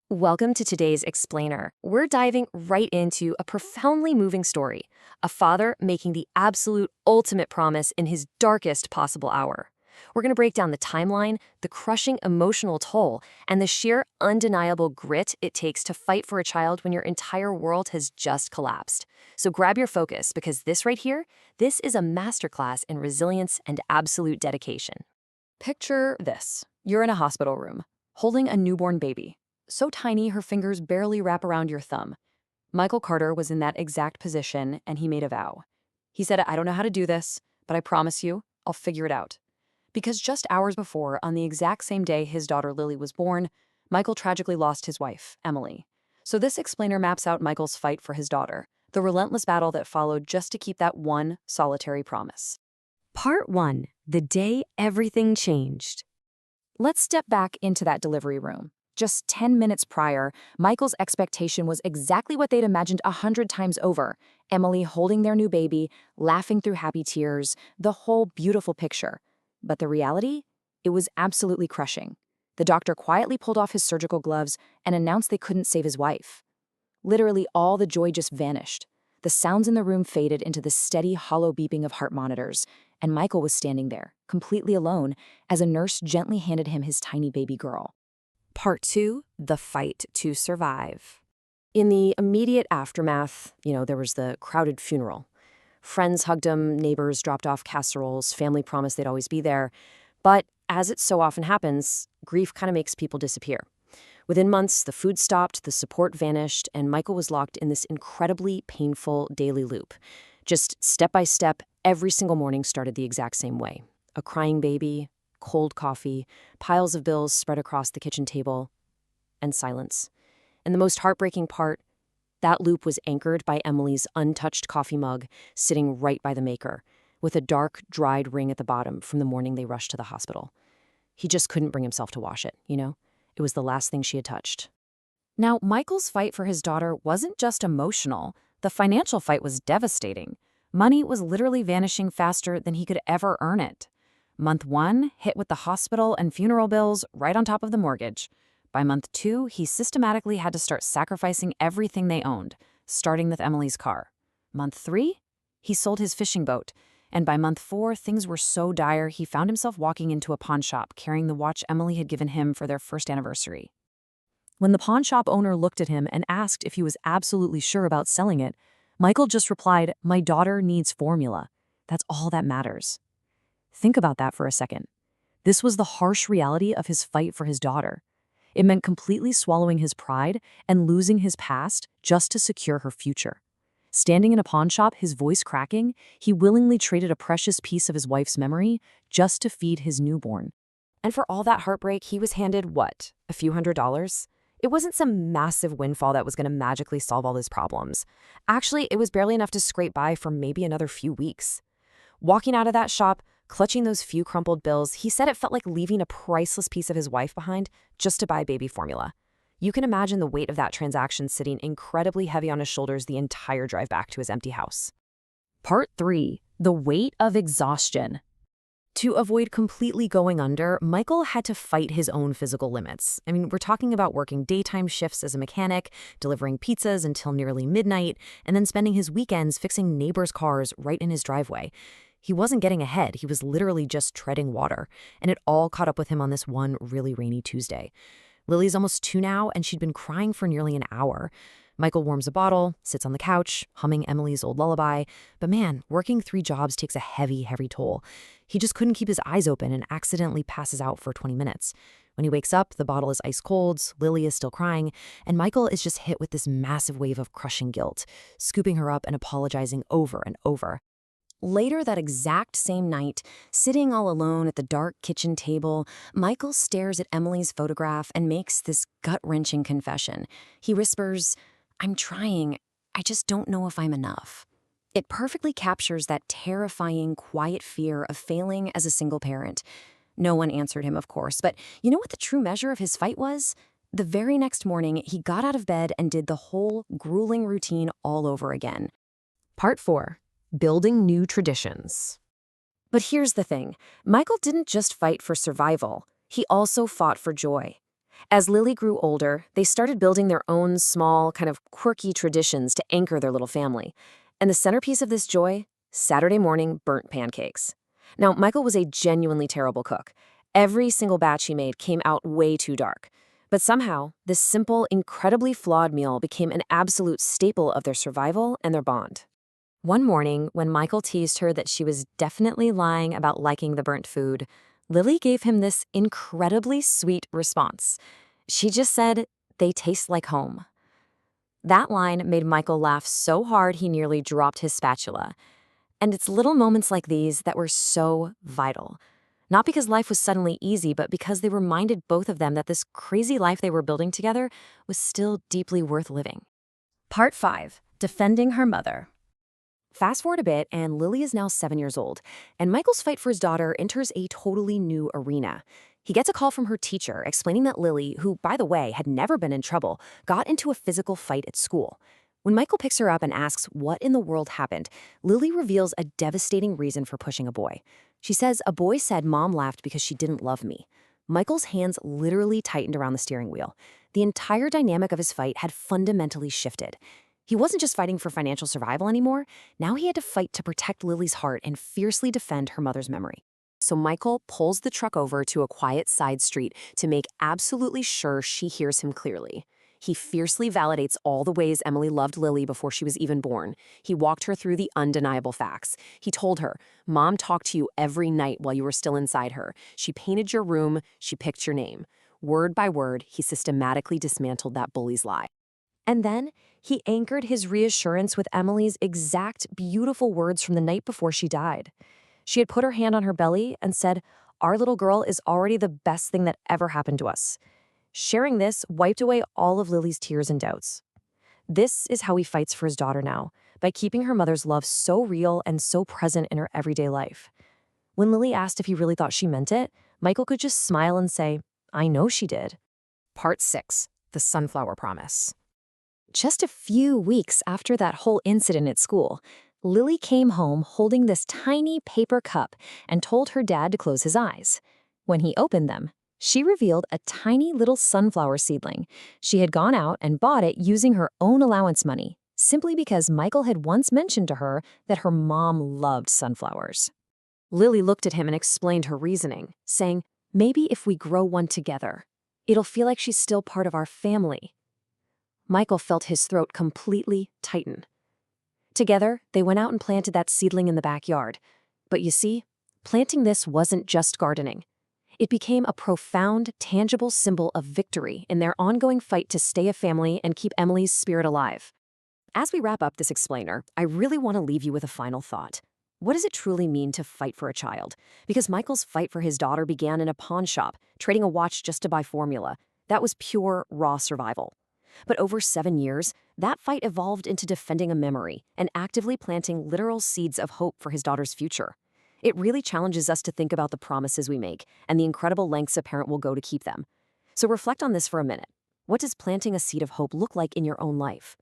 Welcome to today's Explainer. We're diving right into a profoundly moving story, a father making the absolute ultimate promise in his darkest possible hour. We're going to break down the timeline, the crushing emotional toll, and the sheer undeniable grit it takes to fight for a child when your entire world has just collapsed. So grab your focus because this right here, this is a masterclass in resilience and absolute dedication. Picture this. You're in a hospital room, holding a newborn baby. So tiny her fingers barely wrap around your thumb. Michael Carter was in that exact position, and he made a vow. He said, "I don't know how to do this, but I promise you, I'll figure it out." Because just hours before, on the exact same day his daughter Lily was born, Michael tragically lost his wife, Emily. So this explainer maps out Michael's fight for his daughter, the relentless battle that followed just to keep that one solitary promise. Part 1. The day everything changed. Let's step back into that delivery room. Just 10 minutes prior, Michael's expectation was exactly what they'd imagined 100 times over. Emily holding their new baby, laughing through happy tears, the whole beautiful picture. But the reality? It was absolutely crushing. The doctor quietly pulled off his surgical gloves and announced they couldn't save his wife. Literally all the joy just vanished. The sounds in the room faded into the steady, hollow beeping of heart monitors, and Michael was standing there, completely alone, as a nurse gently handed him his tiny baby girl. Part 2, the fight to survive. In the immediate aftermath, there was the crowded funeral. Friends hugged him, neighbors dropped off casseroles, family promised they'd always be there. But as it so often happens, grief kind of makes people disappear. Within months, the food stopped, the support vanished, and Michael was locked in this incredibly painful daily loop. Just step by step, every single morning started the exact same way. A crying baby, cold coffee, piles of bills spread across the kitchen table, and silence. And the most heartbreaking part, that loop was anchored by Emily's untouched coffee mug sitting right by the maker, with a dark, dried ring at the bottom from the morning they rushed to the hospital. He just couldn't bring himself to wash it, It was the last thing she had touched. Now, Michael's fight for his daughter wasn't just emotional. The financial fight was devastating. Money was literally vanishing faster than he could ever earn it. Month 1, hit with the hospital and funeral bills right on top of the mortgage. By month 2, he systematically had to start sacrificing everything they owned, starting with Emily's car. Month 3, he sold his fishing boat. And by month 4, things were so dire he found himself walking into a pawn shop carrying the watch Emily had given him for their first anniversary. When the pawn shop owner looked at him and asked if he was absolutely sure about selling it, Michael just replied, "My daughter needs formula. That's all that matters." Think about that for a second. This was the harsh reality of his fight for his daughter. It meant completely swallowing his pride and losing his past just to secure her future. Standing in a pawn shop, his voice cracking, he willingly traded a precious piece of his wife's memory just to feed his newborn. And for all that heartbreak, he was handed what? A few $100s? It wasn't some massive windfall that was going to magically solve all his problems. Actually, it was barely enough to scrape by for maybe another few weeks. Walking out of that shop, clutching those few crumpled bills, he said it felt like leaving a priceless piece of his wife behind just to buy baby formula. You can imagine the weight of that transaction sitting incredibly heavy on his shoulders the entire drive back to his empty house. Part 3, the weight of exhaustion. To avoid completely going under, Michael had to fight his own physical limits. We're talking about working daytime shifts as a mechanic, delivering pizzas until nearly midnight, and then spending his weekends fixing neighbors' cars right in his driveway. He wasn't getting ahead, he was literally just treading water, and it all caught up with him on this one really rainy Tuesday. Lily's almost 2 now, and she'd been crying for nearly an hour. Michael warms a bottle, sits on the couch, humming Emily's old lullaby. But man, working 3 jobs takes a heavy, heavy toll. He just couldn't keep his eyes open and accidentally passes out for 20 minutes. When he wakes up, the bottle is ice cold, Lily is still crying, and Michael is just hit with this massive wave of crushing guilt, scooping her up and apologizing over and over. Later that exact same night, sitting all alone at the dark kitchen table, Michael stares at Emily's photograph and makes this gut-wrenching confession. He whispers, "I'm trying, I just don't know if I'm enough." It perfectly captures that terrifying, quiet fear of failing as a single parent. No one answered him, of course, but you know what the true measure of his fight was? The very next morning, he got out of bed and did the whole grueling routine all over again. Part 4. Building new traditions. But here's the thing. Michael didn't just fight for survival. He also fought for joy. As Lily grew older, they started building their own small, kind of quirky traditions to anchor their little family. And the centerpiece of this joy? Saturday morning burnt pancakes. Now, Michael was a genuinely terrible cook. Every single batch he made came out way too dark. But somehow, this simple, incredibly flawed meal became an absolute staple of their survival and their bond. One morning, when Michael teased her that she was definitely lying about liking the burnt food, Lily gave him this incredibly sweet response. She just said, "They taste like home." That line made Michael laugh so hard he nearly dropped his spatula. And it's little moments like these that were so vital. Not because life was suddenly easy, but because they reminded both of them that this crazy life they were building together was still deeply worth living. Part 5. Defending her mother. Fast forward a bit, and Lily is now 7 years old, and Michael's fight for his daughter enters a totally new arena. He gets a call from her teacher explaining that Lily, who, by the way, had never been in trouble, got into a physical fight at school. When Michael picks her up and asks what in the world happened, Lily reveals a devastating reason for pushing a boy. She says a boy said Mom laughed because she didn't love me. Michael's hands literally tightened around the steering wheel. The entire dynamic of his fight had fundamentally shifted. He wasn't just fighting for financial survival anymore. Now he had to fight to protect Lily's heart and fiercely defend her mother's memory. So Michael pulls the truck over to a quiet side street to make absolutely sure she hears him clearly. He fiercely validates all the ways Emily loved Lily before she was even born. He walked her through the undeniable facts. He told her, "Mom talked to you every night while you were still inside her. She painted your room, she picked your name." Word by word, he systematically dismantled that bully's lie. And then he anchored his reassurance with Emily's exact beautiful words from the night before she died. She had put her hand on her belly and said, "Our little girl is already the best thing that ever happened to us." Sharing this wiped away all of Lily's tears and doubts. This is how he fights for his daughter now, by keeping her mother's love so real and so present in her everyday life. When Lily asked if he really thought she meant it, Michael could just smile and say, "I know she did." Part 6. The Sunflower Promise. Just a few weeks after that whole incident at school, Lily came home holding this tiny paper cup and told her dad to close his eyes. When he opened them, she revealed a tiny little sunflower seedling. She had gone out and bought it using her own allowance money, simply because Michael had once mentioned to her that her mom loved sunflowers. Lily looked at him and explained her reasoning, saying, "Maybe if we grow one together, it'll feel like she's still part of our family." Michael felt his throat completely tighten. Together, they went out and planted that seedling in the backyard. But you see, planting this wasn't just gardening. It became a profound, tangible symbol of victory in their ongoing fight to stay a family and keep Emily's spirit alive. As we wrap up this explainer, I really want to leave you with a final thought. What does it truly mean to fight for a child? Because Michael's fight for his daughter began in a pawn shop, trading a watch just to buy formula. That was pure, raw survival. But over 7 years, that fight evolved into defending a memory and actively planting literal seeds of hope for his daughter's future. It really challenges us to think about the promises we make and the incredible lengths a parent will go to keep them. So reflect on this for a minute. What does planting a seed of hope look like in your own life?